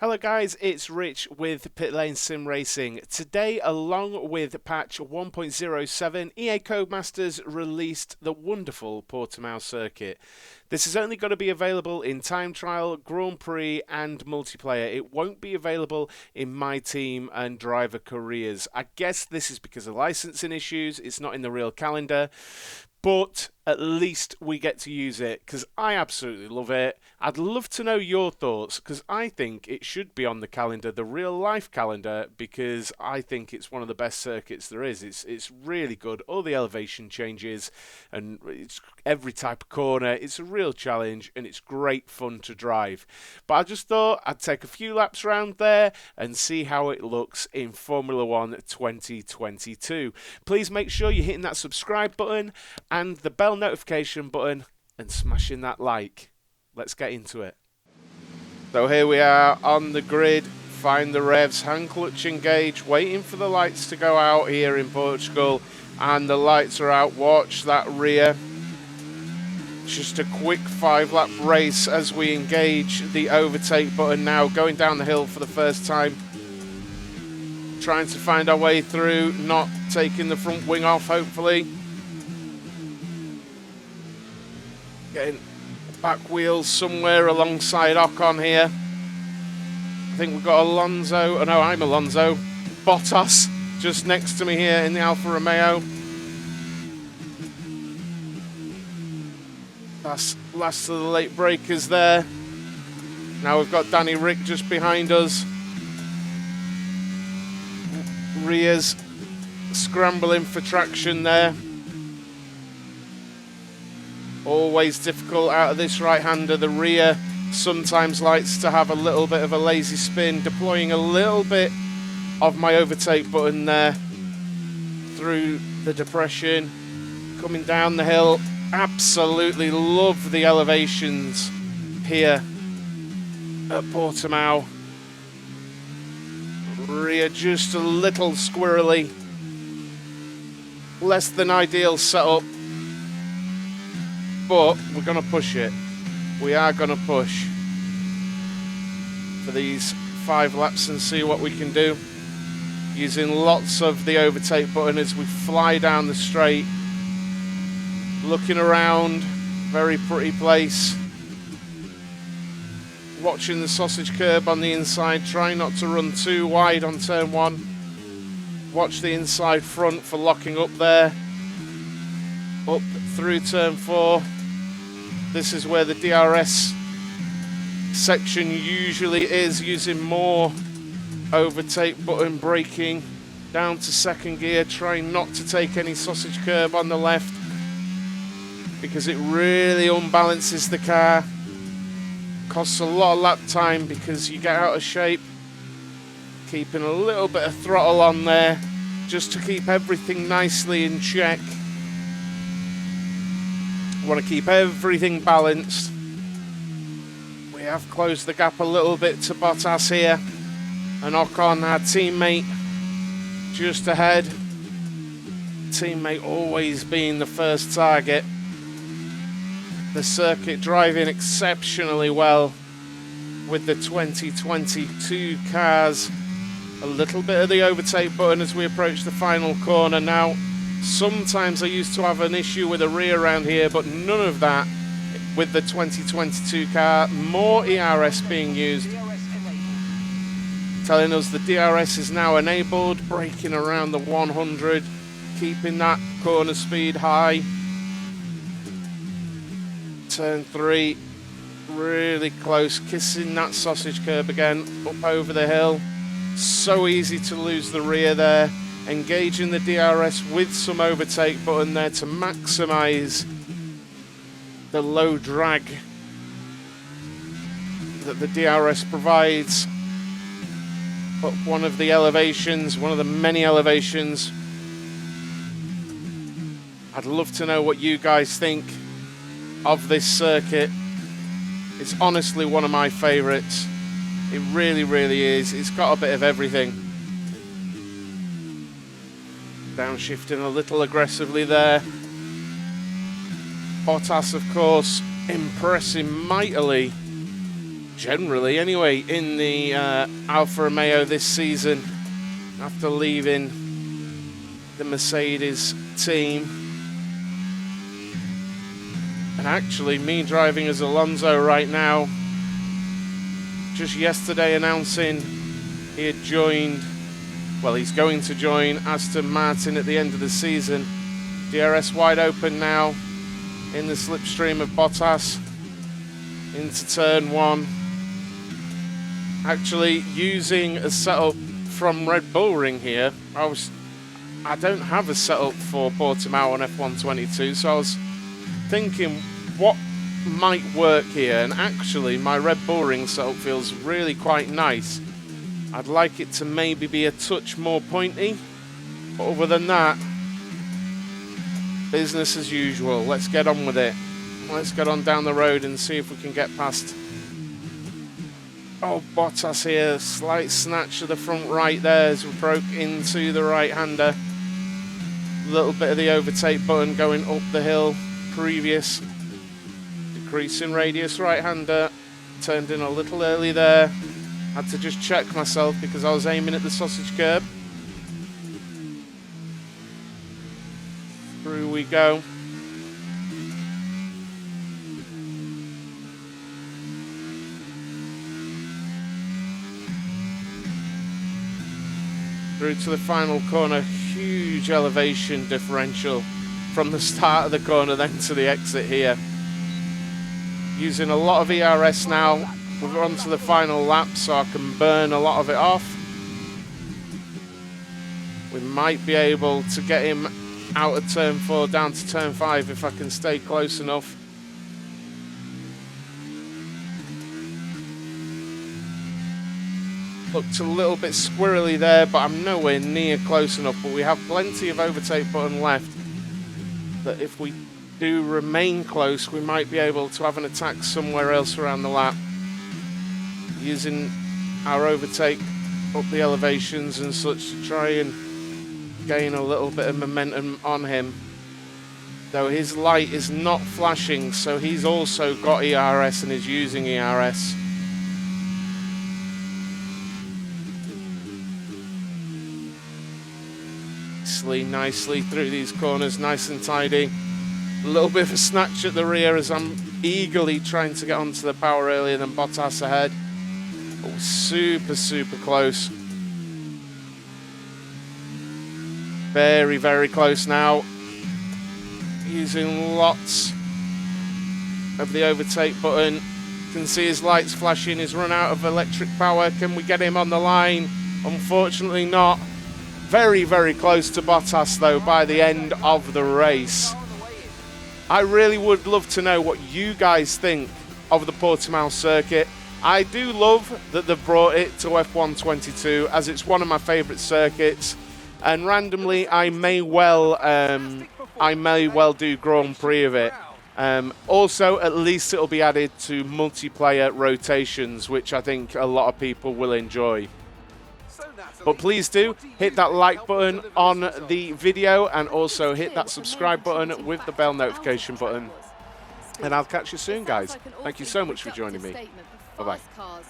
Hello guys, it's Rich with Pit Lane Sim Racing. Today, along with patch 1.07, EA Codemasters released the wonderful Portimao circuit. This is only going to be available in time trial, Grand Prix and multiplayer. It won't be available in my team and driver careers. I guess this is because of licensing issues, it's not in the real calendar. But at least we get to use it because I absolutely love it. I'd love to know your thoughts because I think it should be on the calendar, the real life calendar, because I think it's one of the best circuits there is. It's really good. All the elevation changes and it's every type of corner. It's a real challenge and it's great fun to drive. But I just thought I'd take a few laps around there and see how it looks in Formula One 2022. Please make sure you're hitting that subscribe button and the bell notification button and smashing that like. Let's get into it. So here we are on the grid. Find the revs, hand clutch engage, waiting for the lights to go out here in Portugal, and the lights are out. Watch that rear. Just a quick 5-lap race as we engage the overtake button now, going down the hill for the first time, trying to find our way through, not taking the front wing off hopefully. Getting back wheels somewhere alongside Ocon here. I think we've got Alonso. Oh no, I'm Alonso. Bottas just next to me here in the Alfa Romeo. That's last of the late breakers there. Now we've got Danny Rick just behind us. Rears scrambling for traction there. Always difficult out of this right-hander. The rear sometimes likes to have a little bit of a lazy spin, deploying a little bit of my overtake button there through the depression, coming down the hill. Absolutely love the elevations here at Portimao. Rear just a little squirrely, less than ideal setup. But we're going to push it. We are going to push for these 5 laps and see what we can do. Using lots of the overtake button as we fly down the straight. Looking around, very pretty place. Watching the sausage curb on the inside, trying not to run too wide on turn 1. Watch the inside front for locking up there. Up through turn 4. This is where the DRS section usually is, using more overtake button braking. Down to second gear, trying not to take any sausage curb on the left because it really unbalances the car. Costs a lot of lap time because you get out of shape. Keeping a little bit of throttle on there just to keep everything nicely in check. Want to keep everything balanced. We have closed the gap a little bit to Bottas here, and Ocon, our teammate, just ahead. Teammate always being the first target. The circuit driving exceptionally well with the 2022 cars. A little bit of the overtake button as we approach the final corner now. Sometimes I used to have an issue with the rear around here, but none of that with the 2022 car. More ERS being used, telling us the DRS is now enabled, braking around the 100, keeping that corner speed high. Turn 3, really close, kissing that sausage curb again, up over the hill. So easy to lose the rear there. Engaging the DRS with some overtake button there to maximise the low drag that the DRS provides. Up one of the elevations, one of the many elevations. I'd love to know what you guys think of this circuit. It's honestly one of my favourites. It really, really is. It's got a bit of everything. Downshifting a little aggressively there. Bottas, of course, impressing mightily generally anyway, in the Alfa Romeo this season after leaving the Mercedes team. And actually, me driving as Alonso right now, just yesterday announcing he had joined, well, he's going to join Aston Martin at the end of the season. DRS wide open now in the slipstream of Bottas into turn 1. Actually, using a setup from Red Bull Ring here, I don't have a setup for Portimao on F122, so I was thinking what might work here, and actually my Red Bull Ring setup feels really quite nice. I'd like it to maybe be a touch more pointy, but other than that, business as usual. Let's get on with it. Let's get on down the road and see if we can get past. Oh, Bottas here, slight snatch to the front right there as we broke into the right-hander. Little bit of the overtake button going up the hill, previous. Decreasing radius right-hander, turned in a little early there. Had to just check myself because I was aiming at the sausage curb. Through we go. Through to the final corner, huge elevation differential from the start of the corner then to the exit here. Using a lot of ERS now. We're on to the final lap, so I can burn a lot of it off. We might be able to get him out of turn 4 down to turn 5 if I can stay close enough. Looked a little bit squirrely there, but I'm nowhere near close enough. But we have plenty of overtake button left, that if we do remain close, we might be able to have an attack somewhere else around the lap. Using our overtake up the elevations and such to try and gain a little bit of momentum on him. Though his light is not flashing, so he's also got ERS and is using ERS. Nicely through these corners, nice and tidy. A little bit of a snatch at the rear as I'm eagerly trying to get onto the power earlier than Bottas ahead. Oh, super close. Very close now. Using lots of the overtake button. You can see his lights flashing. He's run out of electric power. Can we get him on the line? Unfortunately not. Very close to Bottas though by the end of the race. I really would love to know what you guys think of the Portimao circuit. I do love that they've brought it to F122 as it's one of my favourite circuits, and randomly I may well do Grand Prix of it. Also, at least it'll be added to multiplayer rotations, which I think a lot of people will enjoy. But please do hit that like button on the video and also hit that subscribe button with the bell notification button. And I'll catch you soon, guys. Thank you so much for joining me. Bye-bye.